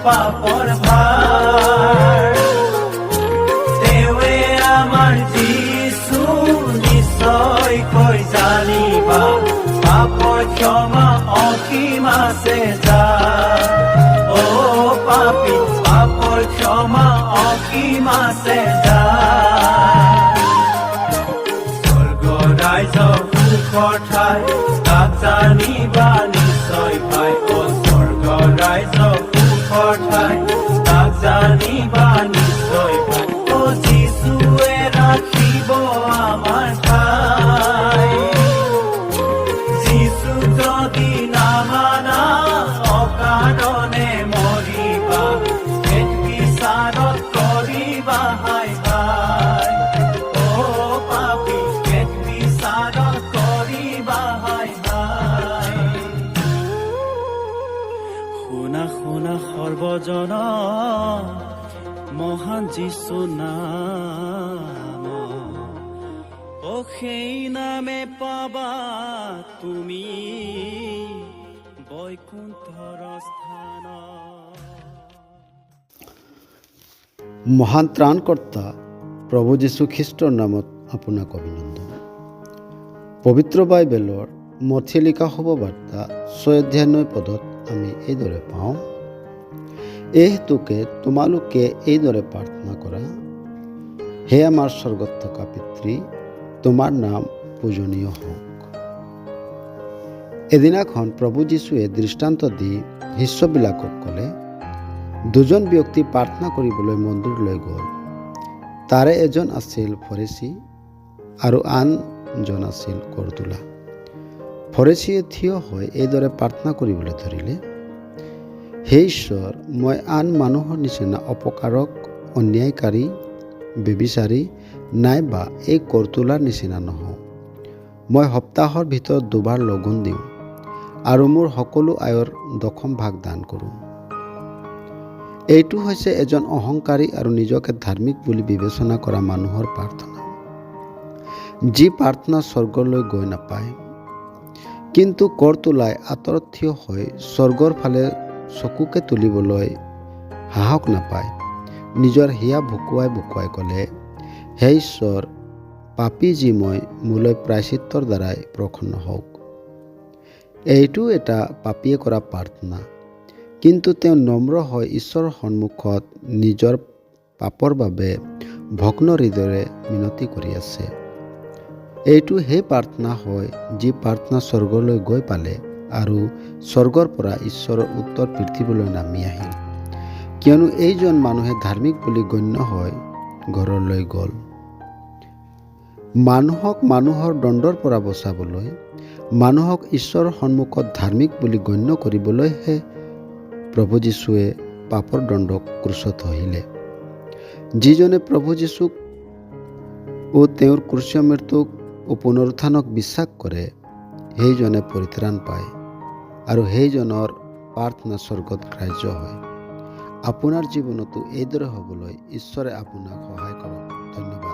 পাপৰ ভাৰ তেৱে আমাৰ যিছু নিশ্চয়কৈ জানিবা পাপৰ ক্ষমা অসীম আছে যাৰ ও পাপী পাপৰ ক্ষমা অসীম আছে যাৰ স্বৰ্গ ৰাজ্য সুখৰ ঠাই তাক জানিবা নিশ্চয় পাই ও স্বৰ্গ ৰাজ্য সুখৰ ঠাই তাক জানিবা নিশ্চয় পাই ও যিছুৱে ৰাখিব আমাৰ ঠাই যিছু যদি নামানা অকাৰণে মৰিবা পেট বিচাৰত কৰিবা হাই হাই ও পাপী পেট বিচাৰত কৰিবা হাই হাই শুনা শুনা সৰ্বজন মহান যিছু নাম ও সেই নামে পাবা তুমি বৈকুণ্ঠৰ স্থান। মহান ত্ৰাণকৰ্তা প্ৰভু যীশু খ্ৰীষ্টৰ নামত আপোনাক অভিনন্দন। পবিত্ৰ বাইবেলৰ মথি লিখা শুভবাৰ্তা 6 অধ্যায় 9 পদত আমি এইদৰে পাওঁ, এই হেতুকে তোমালোকে এইদৰে প্ৰাৰ্থনা কৰা, হে আমাৰ স্বৰ্গত থকা পিতৃ, তোমাৰ নাম পূজনীয় হওক। এদিনাখন প্ৰভু যীশুৱে দৃষ্টান্ত দি শিষ্যবিলাকক ক'লে, দুজন ব্যক্তি প্ৰাৰ্থনা কৰিবলৈ মন্দিৰলৈ গ'ল। তাৰে এজন আছিল ফৰিচী আৰু আনজন আছিল কৰ তোলা। ফৰিচীয়ে থিয় হৈ এইদৰে প্ৰাৰ্থনা কৰিবলৈ ধৰিলে, হে ঈশ্বৰ, মই আন মানুহৰ নিচিনা অপকাৰক, অন্যায়কাৰী, ব্যভিচাৰী নাইবা এই কৰ তোলাৰ নিচিনা নহওঁ। মই সপ্তাহৰ ভিতৰত 2 বাৰ লঘোণ দিওঁ আৰু মোৰ সকলো আয়ৰ 10ম ভাগ দান কৰোঁ। এইটো হৈছে এজন অহংকাৰী আৰু নিজকে ধাৰ্মিক বুলি বিবেচনা কৰা মানুহৰ প্ৰাৰ্থনা, যি প্ৰাৰ্থনা স্বৰ্গলৈ গৈ নাপায়। কিন্তু কৰ তোলাই আঁতৰত থিয় হৈ স্বৰ্গৰ ফালে চকুকে তুলিবলৈ সাহস নাপায়। নিজৰ হিয়া ভুকুৱাই ভুকুৱাই ক'লে, হে ঈশ্বৰ, পাপী যি মই, মোলৈ প্ৰায়শ্চিত্তৰ দ্বাৰাই প্ৰসন্ন হওক। এইটো এটা পাপীয়ে কৰা প্ৰাৰ্থনা, কিন্তু তেওঁ নম্ৰ হৈ ঈশ্বৰৰ সন্মুখত নিজৰ পাপৰ বাবে ভগ্ন হৃদয়েৰে মিনতি কৰি আছে। এইটো সেই প্ৰাৰ্থনা হয় যি প্ৰাৰ্থনা স্বৰ্গলৈ গৈ পালে আৰু স্বৰ্গৰ পৰা ঈশ্বৰৰ উত্তৰ পৃথিৱীলৈ নামি আহিল, কিয়নো এইজন মানুহে ধাৰ্মিক বুলি গণ্য হৈ ঘৰলৈ গ'ল। মানুহক মানুহৰ দণ্ডৰ পৰা বচাবলৈ, মানুহক ঈশ্বৰৰ সন্মুখত ধাৰ্মিক বুলি গণ্য কৰিবলৈহে প্ৰভু যীশুৱে পাপৰ দণ্ডক ক্ৰুচত সহিলে। যিজনে প্ৰভু যীশুক ও তেওঁৰ ক্ৰুচীয় মৃত্যুক ও পুনৰুত্থানক বিশ্বাস কৰে, সেইজনে পৰিত্ৰাণ পায় আৰু সেইজনৰ প্ৰাৰ্থনা স্বৰ্গত গ্ৰাহ্য হয়। আপোনাৰ জীৱনতো এইদৰে হ'বলৈ ঈশ্বৰে আপোনাক সহায় কৰক। ধন্যবাদ।